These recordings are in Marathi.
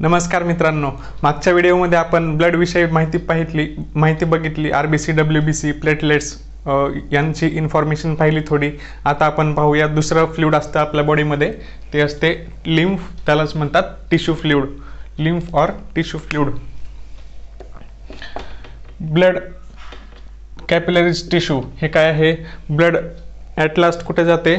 नमस्कार मित्रांनो, मागच्या व्हिडिओमध्ये आपण ब्लड विषयी माहिती बघितली. RBC, WBC, प्लेटलेट्स यांची इन्फॉर्मेशन पाहिली थोडी. आता आपण पाहूया दुसरं फ्लुइड असतं आपल्या बॉडीमध्ये, ते असते लिम्फ. त्यालाच म्हणतात टिश्यू फ्लुइड. लिम्फ और tissue fluid. Blood capillaries tissue हे काय आहे? ब्लड ॲट लास्ट कुठे जाते?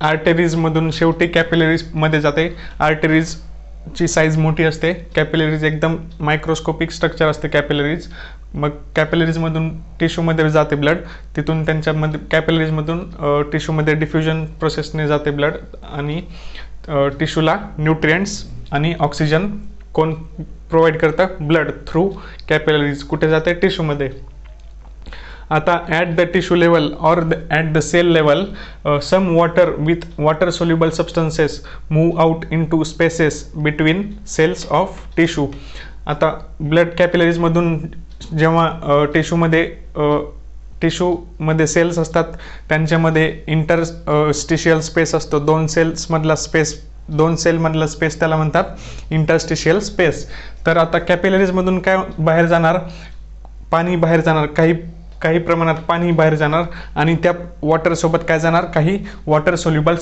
आर्टरीजमधून शेवटी कॅपिलरीजमध्ये जाते. आर्टरीजची साईज मोठी असते, कॅपिलरीज एकदम मायक्रोस्कोपिक स्ट्रक्चर असते कॅपिलरीज. मग कॅपिलरीजमधून टिश्यूमध्ये जाते ब्लड, तिथून त्यांच्यामध्ये कॅपिलरीजमधून टिश्यूमध्ये डिफ्युजन प्रोसेसने जाते ब्लड, आणि टिश्यूला न्यूट्रिएंट्स आणि ऑक्सिजन कोण प्रोव्हाइड करतं? Blood through capillaries. कुठे जाते? टिश्यूमध्ये. आता ॲट द टिश्यू लेवल और at the cell level some water with water soluble substances move out into spaces between cells of tissue. आता ब्लड कॅपिलरीजमधून जेव्हा टिश्यूमध्ये सेल्स असतात, त्यांच्यामध्ये इंटरस्टिशियल स्पेस असतो. दोन सेलमधला स्पेस त्याला म्हणतात इंटरस्टिशियल स्पेस. तर आता कॅपिलरीजमधून काय बाहेर जाणार? पाणी बाहेर जाणार, काही प्रमाणात पाणी बाहेर जाणार, आणि त्या वॉटरसोबत काय जाणार? काही वॉटर सोल्युबल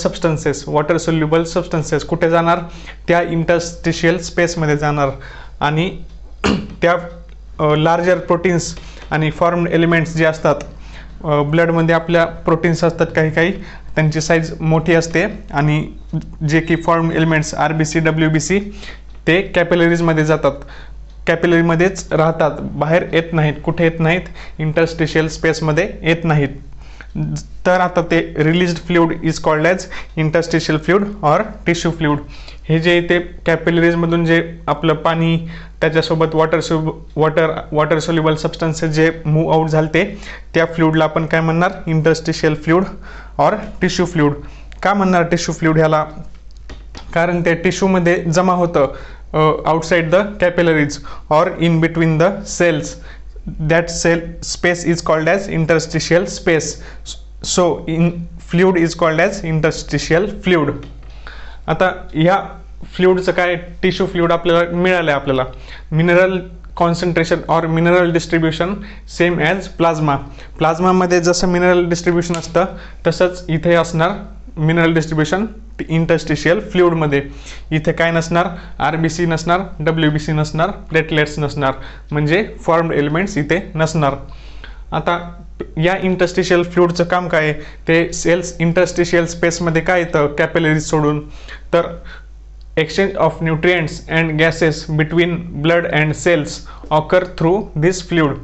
सबस्टन्सेस कुठे जाणार? त्या इंटरस्टिशियल स्पेसमध्ये जाणार. आणि त्या लार्जर प्रोटीन्स आणि फॉर्म्ड एलिमेंट्स जे असतात ब्लडमध्ये, आपल्या प्रोटीन्स असतात काही त्यांची साईज मोठी असते, आणि जे की फॉर्म एलिमेंट्स RBC, WBC ते कॅपिलरीजमध्ये जातात, कॅपिलरीमध्येच राहतात, बाहेर येत नाहीत. कुठे येत नाहीत? इंटरस्टिशियल स्पेसमध्ये येत नाहीत. तर आता ते released fluid is called as interstitial fluid और टिश्यू फ्लुइड. हे जे ते कॅपिलरीजमधून जे आपलं पाणी, त्याच्यासोबत वॉटर सोल्युबल सबस्टन्सेस जे मूव आउट झालते, त्या फ्लुइडला आपण काय म्हणणार? इंटरस्टिशियल फ्लुइड और टिश्यू फ्लुइड. का म्हणणार टिश्यू फ्लुइड ह्याला? कारण ते टिश्यूमध्ये जमा होतं outside the capillaries or in between the cells. That cell space is called as interstitial space. So fluid is called as interstitial fluid. आता ह्या फ्लुइडचं काय? टिश्यू फ्लुइड आपल्याला मिळालं आहे. आपल्याला मिनरल कॉन्सन्ट्रेशन और mineral distribution same as plasma. प्लाझ्मामध्ये जसं मिनरल डिस्ट्रीब्युशन असतं, तसंच इथे असणार मिनरल डिस्ट्रीब्युशन इंटरस्टिशियल फ्लुइडमध्ये. इथे काय नसणार? RBC नसणार, WBC नसणार, प्लेटलेट्स नसणार, म्हणजे फॉर्म्ड एलिमेंट्स इथे नसणार. आता या इंटरस्टिशियल फ्लुइडचं काम काय आहे? ते सेल्स इंटरस्टिशियल स्पेसमध्ये काय येतं कॅपिलरीज सोडून? तर exchange of nutrients and gases between blood and cells occur through this fluid.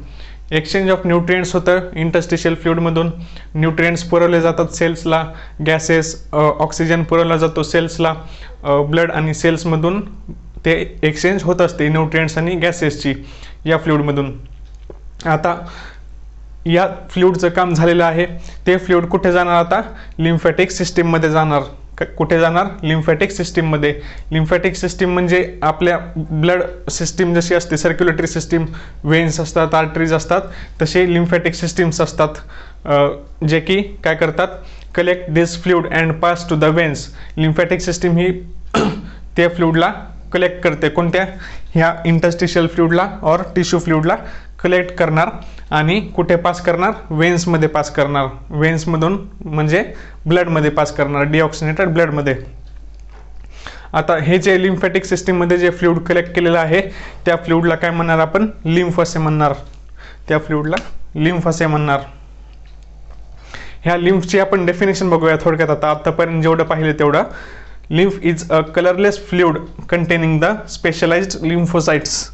Exchange of nutrients होतं इंटरस्टिशियल फ्लुइडमधून. न्यूट्रिएंट्स पुरवले जातात सेल्सला, गॅसेस, ऑक्सिजन पुरवला जातो सेल्सला. ब्लड आणि सेल्समधून ते एक्सचेंज होत असते न्यूट्रिएंट्स आणि गॅसेसची या फ्लुइडमधून. आता या फ्लुइडचं काम झालेलं आहे. ते फ्लुइड कुठे जाणार? आता लिम्फॅटिक सिस्टीममध्ये जाणार. कुठे जाणार? लिम्फॅटिक सिस्टीममध्ये. लिम्फॅटिक सिस्टीम म्हणजे आपल्या ब्लड सिस्टीम जशी असते, सर्क्युलेटरी सिस्टीम, वेन्स असतात, आर्टरीज असतात, तसे लिम्फॅटिक सिस्टीम्स असतात, जे की काय करतात? Collect this fluid and pass to the veins. Lymphatic system ही त्या फ्लुइडला कलेक्ट करते. कोणत्या? ह्या इंटरस्टिशियल फ्लुइडला और टिश्यू फ्लुइडला कलेक्ट करणार, आणि कुठे पास करणार? वेन्समध्ये पास करणार. वेन्समधून म्हणजे ब्लडमध्ये पास करणार, डिऑक्सिनेटेड ब्लडमध्ये. आता हे जे लिम्फॅटिक सिस्टीममध्ये जे फ्लुइड कलेक्ट केलेलं आहे, त्या फ्लुइडला काय म्हणणार आपण? लिम्फ असे म्हणणार. त्या फ्लुइडला लिम्फ असे म्हणणार. ह्या लिम्फची आपण डेफिनेशन बघूया थोडक्यात. आतापर्यंत जेवढं पाहिलं तेवढं. Lymph is a colourless fluid containing the specialised lymphocytes.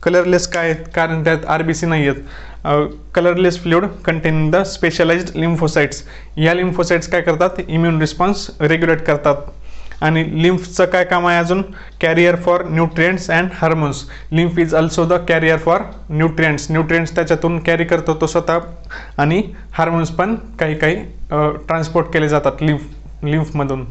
Colourless काय? कारण त्यात RBC नाही आहेत. Colourless fluid containing the specialised lymphocytes. या लिम्फोसाइट्स काय करतात? इम्युन रिस्पॉन्स रेग्युलेट करतात. आणि लिम्फचं काय काम आहे अजून? Carrier for nutrients and hormones. Lymph is also the carrier for nutrients त्याच्यातून कॅरी करतो तो स्वतः, आणि हार्मोन्स पण काही ट्रान्सपोर्ट केले जातात लिम्फमधून.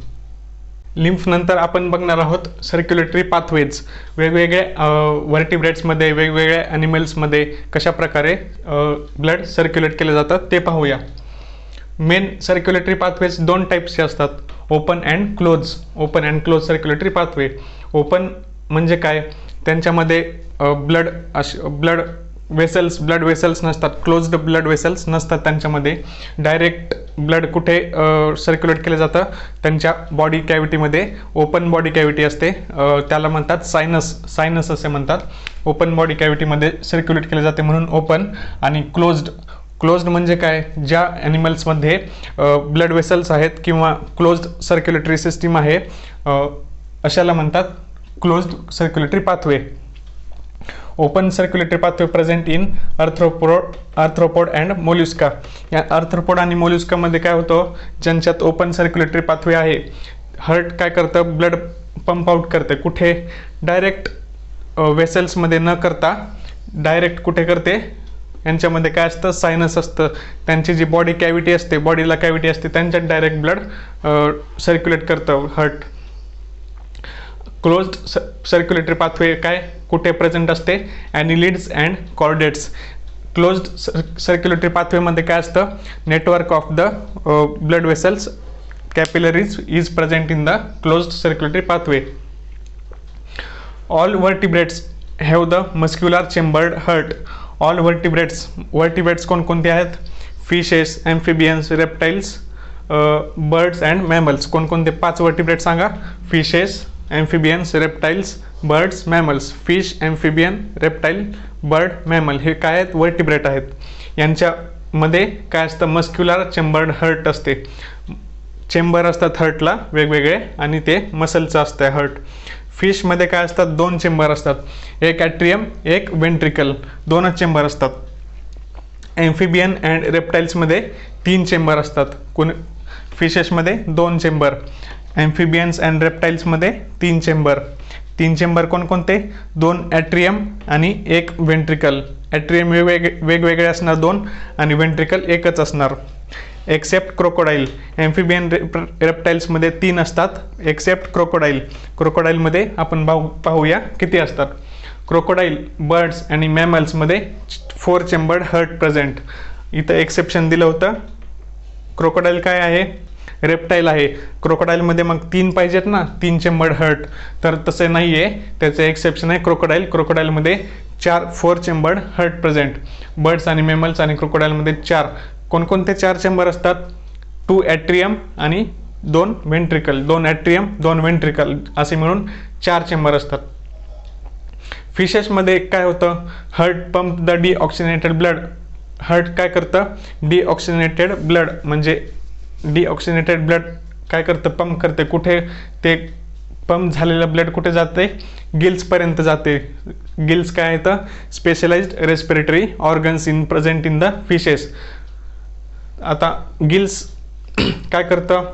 लिम्फ नंतर आपण बघणार आहोत सर्क्युलेटरी पाथवेज. वेगवेगळ्या व्हर्टिब्रेट्समध्ये, वेगवेगळ्या ॲनिमल्समध्ये कशा प्रकारे ब्लड सर्क्युलेट केले जातात ते पाहूया. मेन सर्क्युलेटरी पाथवेज दोन टाईप्सचे असतात, open and close circulatory pathway. Open म्हणजे काय, त्यांच्यामध्ये ब्लड वेसल्स नसतात, क्लोज्ड ब्लड वेसल्स नसतात त्यांच्यामध्ये. डायरेक्ट ब्लड कुठे सर्क्युलेट केलं जातं, त्यांच्या बॉडी कॅव्हिटीमध्ये ओपन बॉडी कॅव्हिटी असते, त्याला म्हणतात सायनस असे म्हणतात. ओपन बॉडी कॅव्हिटीमध्ये सर्क्युलेट केले जाते म्हणून ओपन. आणि क्लोज्ड म्हणजे काय, ज्या ॲनिमल्समध्ये ब्लड वेसल्स आहेत किंवा क्लोज्ड सर्क्युलेटरी सिस्टीम आहे अशाला म्हणतात closed circulatory pathway. Open circulatory pathway present in arthropod and mollusca. या आर्थ्रोपोड आणि मोल्युस्कामध्ये काय होतं, ज्यांच्यात ओपन सर्क्युलेटरी पाथवे आहे, हार्ट काय करतं, ब्लड पंप आउट करते. कुठे, डायरेक्ट वेसल्समध्ये न करता डायरेक्ट कुठे करते, यांच्यामध्ये काय असतं, सायनस असतं. त्यांची जी बॉडी कॅव्हिटी असते, बॉडीला कॅव्हिटी असते, त्यांच्यात डायरेक्ट ब्लड सर्क्युलेट करतं हार्ट. क्लोज्ड सर्क्युलेटरी पाथवे काय कुठे प्रेझेंट असते, annelids and chordates. Closed circulatory पाथवेमध्ये काय असतं, network of the blood vessels capillaries is present in the closed circulatory pathway. All vertebrates have the muscular chambered heart. All vertebrates कोणकोणते आहेत, fishes, amphibians, reptiles, birds and mammals. कोणकोणते 5 वर्टिब्रेट सांगा. Fishes, amphibians, reptiles, birds, mammals. Fish, amphibian, reptile, bird, mammal हे काय आहेत, वर्टिब्रेट आहेत. यांच्यामध्ये काय असतं, मस्क्युलर चेंबर्ड हार्ट असते. चेंबर असतात हार्टला वेगवेगळे आणि ते मसलचं असतं हार्ट. फिशमध्ये काय असतात, 2 चेंबर असतात, एक ॲट्रियम, एक वेंट्रिकल, 2च चेंबर असतात. ॲम्फिबियन अँड रेप्टाइल्समध्ये 3 चेंबर असतात. फिशेसमध्ये 2 चेंबर, ॲम्फिबियन्स अँड रेप्टाइल्समध्ये 3 चेंबर. 3 चेंबर कोणकोणते, 2 ॲट्रियम आणि 1 वेंट्रिकल. ॲट्रियम वेगवेगळे असणार 2 आणि वेंट्रिकल एकच असणार. Accept crocodile. ॲम्फिबियन रेप्टाइल्समध्ये 3 असतात एक्सेप्ट क्रोकोडाईल. क्रोकोडाईलमध्ये आपण पाहूया किती असतात. क्रोकोडाईल, बर्ड्स आणि मॅमल्समध्ये 4 चेंबर्ड हार्ट प्रेझेंट. इथं एक्सेप्शन दिलं होतं. क्रोकोडाईल काय आहे, रेप्टाईल आहे. क्रोकोडाईलमध्ये मग 3 पाहिजेत ना, 3 चेंबर्ड हार्ट, तर तसे नाही आहे, त्याचं एक्सेप्शन आहे क्रोकोडाईलमध्ये 4 चेंबर्ड हार्ट प्रेझेंट. बर्ड्स आणि मॅमल्स आणि क्रोकोडाईलमध्ये 4. कोणकोणते 4 चेंबर असतात, 2 ॲट्रियम आणि 2 वेंट्रिकल. 2 ॲट्रियम 2 वेंट्रिकल असे मिळून 4 चेंबर असतात. फिशेसमध्ये काय होतं, heart pump the deoxygenated blood. Heart काय करतं, डिऑक्सिजनेटेड ब्लड म्हणजे डिऑक्सिजनेटेड ब्लड काय करतं, पंप करते. कुठे, ते पंप झालेलं ब्लड कुठे जाते, गिल्सपर्यंत जाते. गिल्स काय येतं, specialised respiratory organs in present in the fishes. आता गिल्स काय करतं,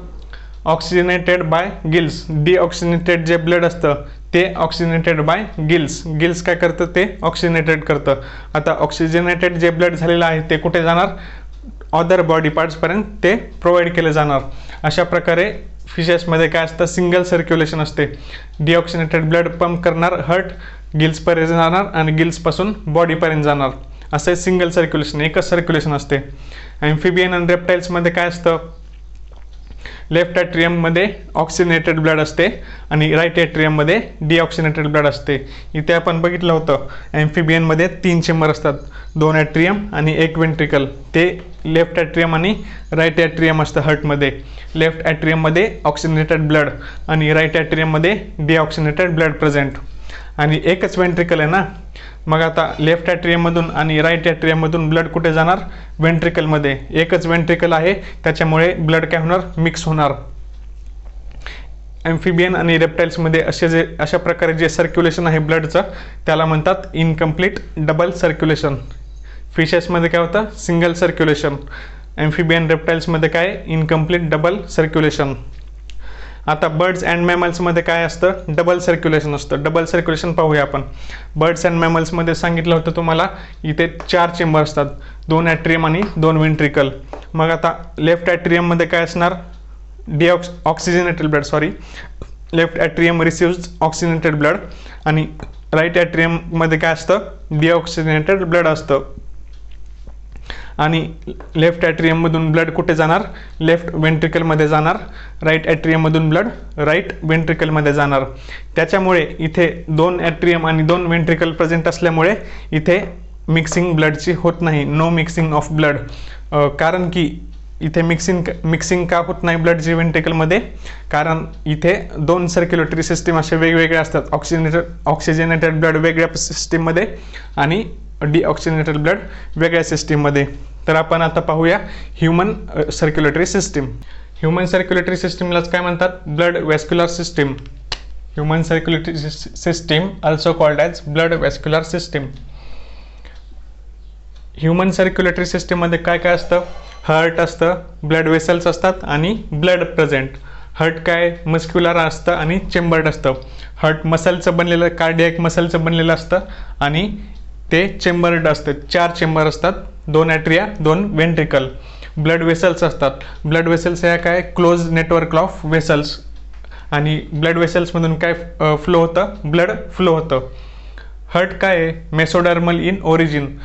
ऑक्सिजनेटेड बाय गिल्स. डिऑक्सिजनेटेड जे ब्लड असतं ते ऑक्सिजनेटेड बाय गिल्स. गिल्स काय करतं, ते ऑक्सिजनेटेड करतं. आता ऑक्सिजनेटेड जे ब्लड झालेलं आहे ते कुठे जाणार, अदर बॉडी पार्ट्सपर्यंत ते प्रोव्हाइड केले जाणार. अशा प्रकारे फिशेसमध्ये काय असतं, सिंगल सर्क्युलेशन असते. डिऑक्सिजनेटेड ब्लड पंप करणार हार्ट, गिल्सपर्यंत जाणार आणि गिल्सपासून बॉडीपर्यंत जाणार. असं सिंगल सर्क्युलेशन, एकच सर्क्युलेशन असते. ॲम्फिबियन आणि रेप्टाइल्समध्ये काय असतं, लेफ्ट ॲट्रियममध्ये ऑक्सिजनेटेड ब्लड असते आणि राईट ॲट्रियममध्ये डिऑक्सिजनेटेड ब्लड असते. इथे आपण बघितलं होतं, ॲम्फिबियनमध्ये 3 चेंबर असतात, 2 ॲट्रियम आणि 1 वेंट्रिकल. ते लेफ्ट ॲट्रियम आणि राईट ॲट्रियम असतं हार्टमध्ये. लेफ्ट ॲट्रियममध्ये ऑक्सिजनेटेड ब्लड आणि राईट ॲट्रियममध्ये डिऑक्सिजनेटेड ब्लड प्रेझेंट. आणि एकच वेंट्रिकल आहे ना, मग आता लेफ्ट ॲट्रियममधून आणि राईट ॲट्रियममधून ब्लड कुठे जाणार, वेंट्रिकलमध्ये. एकच वेंट्रिकल आहे त्याच्यामुळे ब्लड काय होणार, मिक्स होणार. ॲम्फिबियन आणि रेप्टाइल्समध्ये अशा प्रकारे जे सर्क्युलेशन आहे ब्लडचं त्याला म्हणतात इनकम्प्लीट डबल सर्क्युलेशन. फिशेसमध्ये काय होतं, सिंगल सर्क्युलेशन. ॲम्फिबियन रेप्टाइल्समध्ये काय, इनकम्प्लीट डबल सर्क्युलेशन. आता बर्ड्स अँड मॅमल्समध्ये काय असतं, डबल सर्क्युलेशन असतं. डबल सर्क्युलेशन पाहूया आपण. बर्ड्स अँड मॅमल्समध्ये सांगितलं होतं तुम्हाला, इथे 4 चेंबर असतात, 2 ॲट्रियम आणि 2 वेंट्रिकल. मग आता लेफ्ट ॲट्रियममध्ये काय असणार, oxygenated blood, left atrium receives oxygenated blood आणि राईट ॲट्रियममध्ये काय असतं, डिऑक्सिजनेटेड ब्लड असतं. आणि लेफ्ट ॲट्रियममधून ब्लड कुठे जाणार, लेफ्ट वेंट्रिकलमध्ये जाणार. राईट ॲट्रियममधून ब्लड राईट वेंट्रिकलमध्ये जाणार. त्याच्यामुळे इथे 2 ॲट्रियम आणि 2 वेंट्रिकल प्रेझेंट असल्यामुळे इथे मिक्सिंग ब्लडची होत नाही, नो मिक्सिंग ऑफ ब्लड. कारण की इथे मिक्सिंग का होत नाही ब्लडची वेंट्रिकलमध्ये, कारण इथे 2 सर्क्युलेटरी सिस्टीम असे वेगवेगळे असतात. ऑक्सिजनेटेड ब्लड वेगळ्या सिस्टीममध्ये आणि डिऑक्सिजनेटेड ब्लड वेगळ्या सिस्टीममध्ये. तर आपण आता पाहूया human circulatory system. Human circulatory सिस्टीमलाच काय म्हणतात, blood vascular system. Human circulatory system also called as blood vascular system. Human circulatory सिस्टीममध्ये काय काय असतं, हार्ट असतं, ब्लड वेसल्स असतात आणि ब्लड प्रेझेंट. हार्ट काय मस्क्युलर असतं आणि चेंबर्ड असतं. हार्ट मसलचं बनलेलं, कार्डियक मसलचं बनलेलं असतं आणि ते चेंबर्ड असतं. 4 चेंबर असतात, 2 ॲट्रिया 2 वेंट्रिकल. ब्लड वेसल्स असतात. ब्लड वेसल्स ह्या काय क्लोज नेटवर्क ऑफ वेसल्स, आणि ब्लड वेसल्समधून काय फ्लो होतं, ब्लड फ्लो होतं. हार्ट काय आहे, मेसोडर्मल इन ओरिजिन.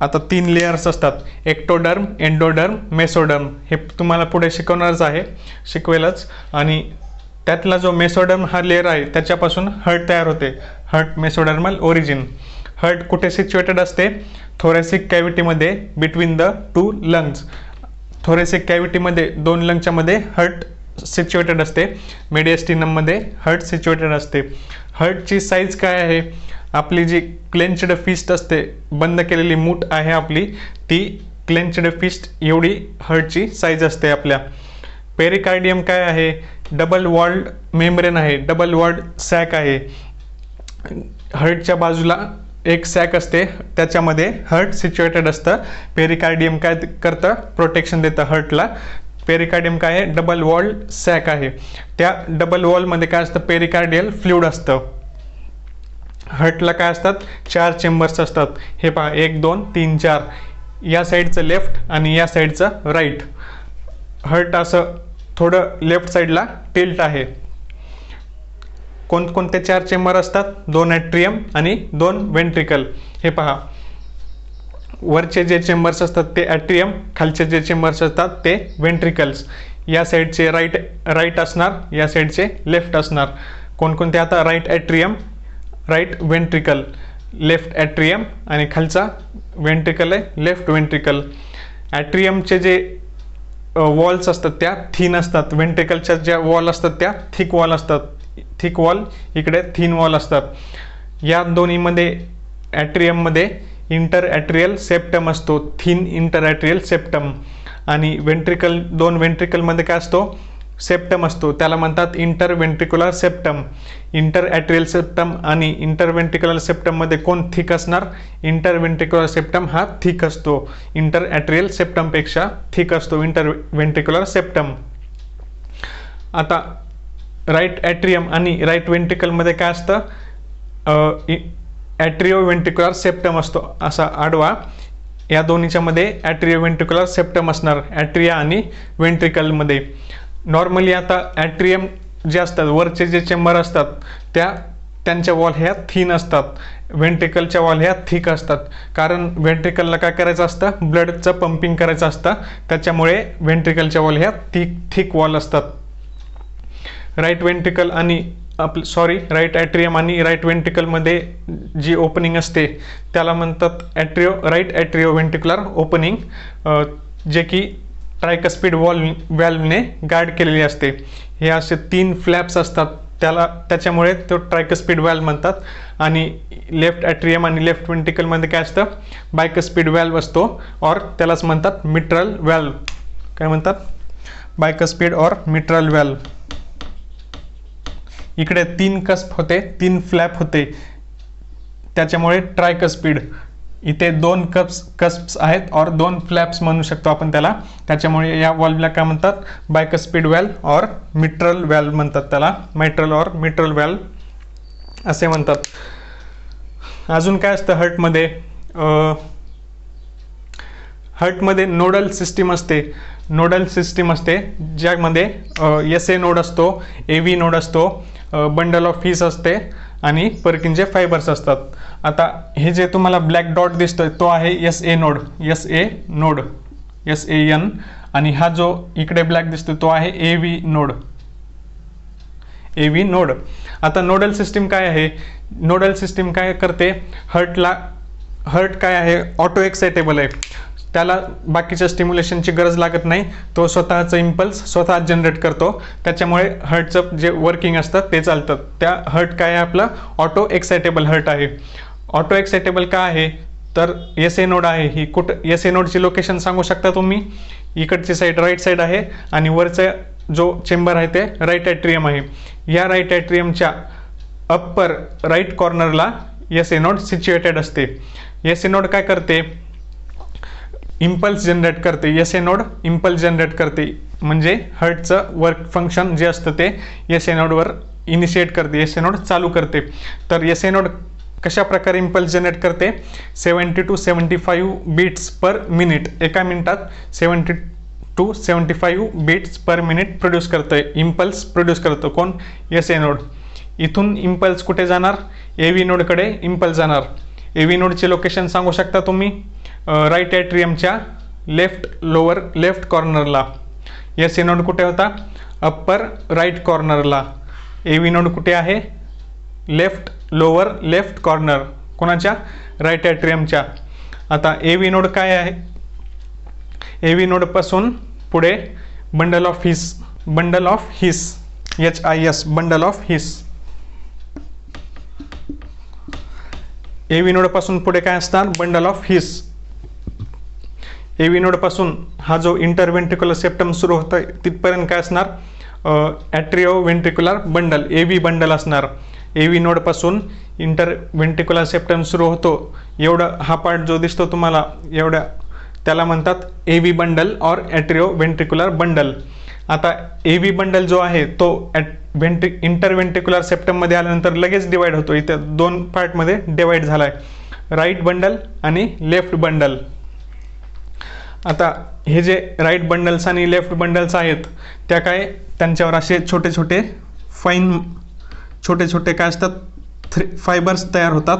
आता 3 लेयर्स असतात, एक्टोडर्म, एंडोडर्म, मेसोडर्म. हे तुम्हाला पुढे शिकवणारच आहे, शिकवेलच. आणि त्यातला जो मेसोडर्म हा लेयर आहे त्याच्यापासून हार्ट तयार होते. Heart mesodermal origin. हार्ट कुठे सिच्युएटेड असते, थोरॅसिक कॅव्हिटीमध्ये बिटवीन द 2 लंग्स. थोरॅसिक कॅव्हिटीमध्ये 2 लंगच्या मध्ये हार्ट सिच्युएटेड असते. मेडिएस्टिनममध्ये हार्ट सिच्युएटेड असते. हार्टची साईज काय आहे, आपली जी क्लेंच्ड फिस्ट असते, बंद केलेली मूठ आहे आपली, ती क्लेंच्ड फिस्ट एवढी हार्टची साईज असते आपल्या. पेरिकार्डियम काय आहे, डबल वॉल्ड मेम्ब्रेन आहे, डबल वॉल्ड सॅक आहे. हार्टच्या बाजूला एक सॅक असते, त्याच्यामध्ये हार्ट सिच्युएटेड असतं. पेरिकार्डियम काय करतं, प्रोटेक्शन देतं हार्टला. पेरिकार्डियम काय आहे, डबल वॉल्ड सॅक आहे. त्या डबल वॉलमध्ये काय असतं, पेरिकार्डियल फ्लुइड असतं. हार्टला काय असतात, 4 चेंबर्स असतात. हे पहा, 1 2 3 4. या साईडचं लेफ्ट आणि या साईडचं राईट. हार्ट असं थोडं लेफ्ट साईडला टिल्ट आहे. कोणकोणते 4 चेंबर असतात, 2 ॲट्रियम आणि 2 वेंट्रिकल. हे पहा, वरचे जे चेंबर्स असतात ते ॲट्रियम, खालचे जे चेंबर्स असतात ते वेंट्रिकल्स. या साईडचे राईट असणार, या साईडचे लेफ्ट असणार. कोणकोणते, आता right atrium, right ventricle, left atrium आणि खालचा वेंट्रिकल आहे लेफ्ट वेंट्रिकल. ॲट्रियमचे जे वॉल्स असतात त्या थिन असतात. वेंट्रिकलच्या ज्या वॉल असतात त्या थिक वॉल असतात. थिक वॉल इकडे थिन वॉल असतात. या दोन्हीमध्ये ॲट्रियममध्ये इंटर ॲट्रियल सेप्टम असतो, थिन इंटर ॲट्रियल सेप्टम. आणि वेंट्रिकल, 2 वेंट्रिकलमध्ये काय असतो, सेप्टम असतो, त्याला म्हणतात inter वेंट्रिक्युलर septum. Inter atrial septum आणि इंटर वेंट्रिक्युलर सेप्टममध्ये कोण थिक असणार, इंटर वेंट्रिक्युलर सेप्टम हा थिक असतो. इंटर ॲट्रियल सेप्टमपेक्षा थिक असतो इंटर वेंट्रिक्युलर सेप्टम. आता राईट ॲट्रियम आणि राईट वेंट्रिकलमध्ये काय असतं, ॲट्रिओ वेंट्रिक्युलर सेप्टम असतो असा आडवा. या दोन्हीच्या मध्ये ॲट्रिओ वेंट्रिक्युलर सेप्टम असणार, ॲट्रिया आणि वेंट्रिकलमध्ये. नॉर्मली आता ॲट्रियम जे असतात, वरचे जे चेंबर असतात त्यांच्या वॉल ह्या थिन असतात, वेंट्रिकलच्या वॉल ह्या थिक असतात. कारण वेंट्रिकलला काय करायचं असतं, ब्लडचं पंपिंग करायचं असतं, त्याच्यामुळे वेंट्रिकलच्या वॉल ह्या थिक वॉल असतात. राईट वेंट्रिकल आणि राईट ॲट्रियम आणि राईट वेंट्रिकलमध्ये जी ओपनिंग असते त्याला म्हणतात राईट ॲट्रिओ वेंट्रिक्युलर ओपनिंग, जे की ट्रायकस्पिड व्हॅल्वने गार्ड केलेली असते. हे असे 3 फ्लॅप्स असतात, त्याच्यामुळे तो ट्रायकस्पिड व्हॅल्व म्हणतात. आणि लेफ्ट ॲट्रियम आणि लेफ्ट वेंट्रिकलमध्ये काय असतं, बायकस्पिड व्हॅल्व असतो, और त्यालाच म्हणतात मिट्रल व्हॅल्व. काय म्हणतात, बायकस्पिड और मिट्रल व्हॅल्व. इकडे 3 कस्प होते, 3 फ्लॅप होते, त्याच्यामुळे ट्रायकस्पिड. इथे 2 कस्प्स आहेत और 2 फ्लॅप्स म्हणू शकतो आपण त्याला, त्याच्यामुळे या व्हॅल्वला काय म्हणतात, बायकस्पिड व्हॅल्व और मिट्रल व्हॅल्व म्हणतात त्याला. मिट्रल और मिट्रल व्हॅल्व असे म्हणतात. अजून काय असतं हार्टमध्ये, हार्टमध्ये नोडल सिस्टीम असते. नोडल सिस्टीम असते ज्यामध्ये SA नोड असतो, AV नोड असतो, बंडल ऑफ हीस असते आणि पर्किनचे फायबर्स असतात. आता हे जे तुम्हाला ब्लॅक डॉट दिसतोय तो आहे SA नोड, SAN, आणि हा जो इकडे ब्लॅक दिसतोय तो आहे AV नोड. आता नोडल सिस्टीम काय आहे? नोडल सिस्टीम काय करते? हर्ट काय आहे? ऑटो एक्साइटेबल आहे, त्याला बाकीच्या स्टिम्युलेशनची गरज लागत नाही, तो स्वतःचं इम्पल्स स्वतः जनरेट करतो, त्याच्यामुळे हर्टचं जे वर्किंग असतं ते चालतं. त्या हर्ट काय आहे? आपला ऑटो एक्साइटेबल हर्ट आहे. ऑटो एक्साइटेबल का आहे? तर SA नोड आहे ही. कुठं SA नोडची लोकेशन सांगू शकता तुम्ही? इकडची साईड राईट साईड आहे आणि वरचा जो चेंबर आहे ते राईट ॲट्रियम आहे. या राईट ॲट्रियमच्या अप्पर राईट कॉर्नरला SA नोड सिच्युएटेड असते. SA नोड काय करते? इम्पल्स जनरेट करते. SA नोड इम्पल्स जनरेट करते, म्हणजे हर्टचं वर्क फंक्शन जे असतं ते SA नोडवर इनिशिएट करते, SA नोड चालू करते. तर SA नोड कशा प्रकारे इम्पल्स जनरेट करते? 70 to 75 बीट्स पर मिनिट, एका मिनिटात 70 to 75 beats per minute produce करतोय, इम्पल्स प्रोड्यूस करतो. कोण? SA node. इथून इम्पल्स कुठे जाणार? AV नोडकडे इम्पल्स जाणार. AV नोडचे लोकेशन सांगू शकता तुम्ही? राईट ॲट्रियमच्या लेफ्ट कॉर्नरला. SA नोड कुठे होता? अप्पर राईट कॉर्नरला. AV नोड कुठे आहे? Left corner. कोणाच्या? राईट ॲट्रियमच्या. आता AV नोड काय आहे? AV नोडपासून पुढे bundle of His, HIS, bundle of His. AV नोडपासून पुढे काय असणार? Bundle of His. AV नोडपासून हा जो इंटरव्हेंट्रिक्युलर सेप्टम सुरू होतं तिथपर्यंत काय असणार? ॲट्रिओव्हेंट्रिक्युलर बंडल, AV बंडल असणार. AV नोडपासून इंटरव्हेंट्रिक्युलर सेप्टम सुरू होतो एवढं हा पार्ट जो दिसतो तुम्हाला एवढ्या, त्याला म्हणतात AV बंडल और ॲट्रिओव्हेंट्रिक्युलर बंडल. आता AV बंडल जो आहे तो इंटरव्हेंट्रिक्युलर सेप्टममध्ये आल्यानंतर लगेच डिवाइड होतो. इथं दोन पार्टमध्ये डिवाइड झाला आहे, राईट बंडल आणि लेफ्ट बंडल. आता हे जे राईट बंडल्स आणि लेफ्ट बंडल्स आहेत त्या काय, त्यांच्यावर असे छोटे छोटे काय असतात? फायबर्स तयार होतात,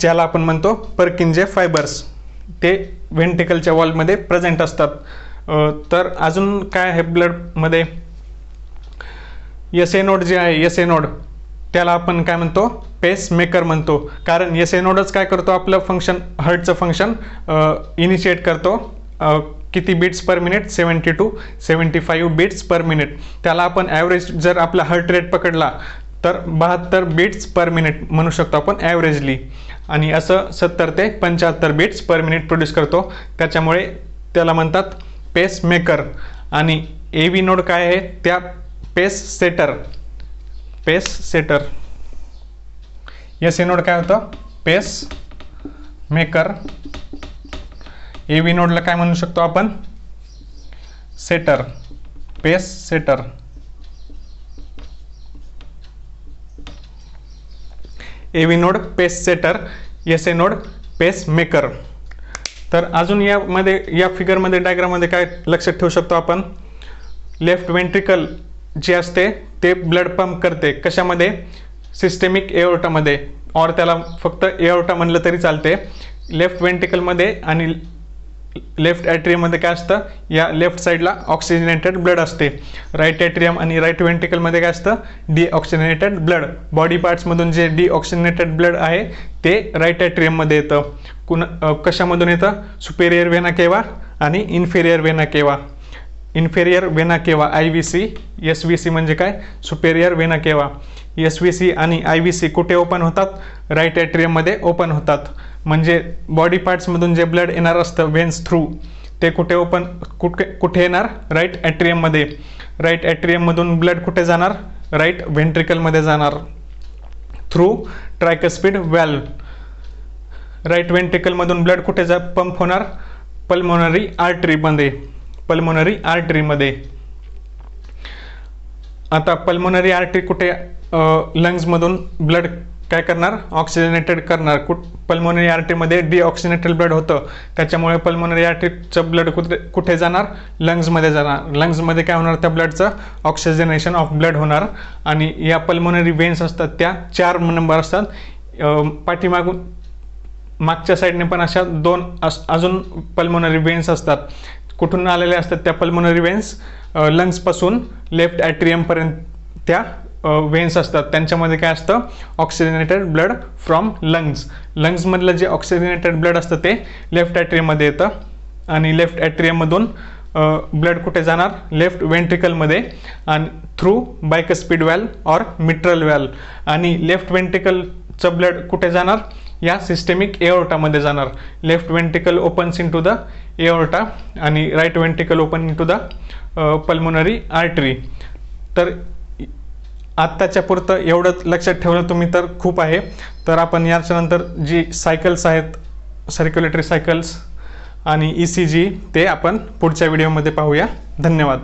ज्याला आपण म्हणतो पर्किनचे फायबर्स. ते व्हेंट्रिकलच्या वॉलमध्ये प्रेझेंट असतात. तर अजून काय आहे ब्लडमध्ये? SA नोड जे आहे, SA नोड त्याला आपण काय म्हणतो? पेस मेकर म्हणतो. कारण SA नोडच काय करतो? आपलं फंक्शन, हर्टचं फंक्शन इनिशिएट करतो. किती beats per minute? 70 to 75 beats per minute. त्याला आपण ॲव्हरेज जर आपला हार्ट रेट पकडला तर 72 बीट्स पर मिनिट म्हणू शकतो आपण ॲव्हरेजली, आणि असं 70 ते 75 बीट्स पर मिनिट प्रोड्यूस करतो. त्याच्यामुळे त्याला म्हणतात पेस मेकर. आणि AV नोड काय आहे? त्या पेस सेटर. SA नोड काय होतं? पेस मेकर. AV नोडला काय म्हणू शकतो आपण? सेटर, पेस सेटर. AV नोड पेस सेटर, SA नोड पेस मेकर. तर अजून यामध्ये, या फिगरमध्ये, डायग्राममध्ये काय लक्षात ठेवू शकतो आपण? लेफ्ट वेंट्रिकल जे असते ते ब्लड पंप करते. कशामध्ये? सिस्टेमिक एओर्टामध्ये, और त्याला फक्त एओर्टा म्हणलं तरी चालते. लेफ्ट वेंट्रिकलमध्ये आणि लेफ्ट ॲट्रियममध्ये काय असतं? या लेफ्ट साईडला ऑक्सिजनेटेड ब्लड असते. राईट ॲट्रियम आणि राईट वेंट्रिकलमध्ये काय असतं? Deoxygenated blood. बॉडी पार्ट्समधून जे डिऑक्सिजनेटेड ब्लड आहे ते राईट ॲट्रियममध्ये येतं. कशामधून येतं? सुपेरियर वेना केवा आणि inferior vena cava. Inferior vena cava IVC, SVC म्हणजे काय? Superior vena cava. SVC आणि IVC कुठे ओपन होतात? राईट ॲट्रियममध्ये ओपन होतात. म्हणजे बॉडी पार्ट्समधून जे ब्लड येणार असतं वेन्स थ्रू, ते कुठे येणार? राईट ॲट्रियममध्ये. राईट ॲट्रियममधून ब्लड कुठे जाणार? राईट व्हेंट्रिकलमध्ये जाणार थ्रू ट्रायकस्पिड व्हॅल्व. राईट व्हेंट्रिकलमधून ब्लड कुठे पंप होणार? पल्मोनरी आर्टरीमध्ये. आता पल्मोनरी आर्टरी कुठे? लंग्समधून ब्लड काय करणार, ऑक्सिजनेटेड करणार. पल्मोनरी आर्टरीमध्ये डिऑक्सिजनेटेड ब्लड होतं, त्याच्यामुळे पल्मोनरी आर्टरीचं ब्लड कुठे जाणार, लंग्समध्ये जाणार. लंग्समध्ये काय होणार, त्या ब्लडचं ऑक्सिजनेशन ऑफ ब्लड होणार. आणि या पल्मोनरी वेन्स असतात त्या 4 नंबर असतात. पाठीमागून मागच्या साईडने पण अशा 2 अजून पल्मोनरी वेन्स असतात. कुठून आलेले असतात त्या पल्मोनरी वेन्स, लंग्सपासून लेफ्ट ॲट्रियमपर्यंत त्या वेन्स असतात. त्यांच्यामध्ये काय असतं, ऑक्सिजनेटेड ब्लड फ्रॉम लंग्स. लंग्समधलं जे ऑक्सिजनेटेड ब्लड असतं ते लेफ्ट ॲट्रियममध्ये येतं. आणि लेफ्ट ॲट्रियममधून ब्लड कुठे जाणार, लेफ्ट वेंट्रिकलमध्ये, आणि थ्रू बायकस्पिड व्हॅल्व ऑर मिट्रल व्हॅल्व. आणि लेफ्ट वेंट्रिकलचं ब्लड कुठे जाणार, या सिस्टेमिक एओर्टामध्ये जाणार. Left ventricle opens in to the aorta आणि right ventricle open in to the pulmonary artery. तर आत्ताच्या पुरतं एवढंच लक्षात ठेवलं तुम्ही तर खूप आहे. तर आपण याच्यानंतर जी सायकल्स आहेत, सर्क्युलेटरी सायकल्स आणि ECG, ते आपण पुढच्या व्हिडिओमध्ये पाहूया. धन्यवाद.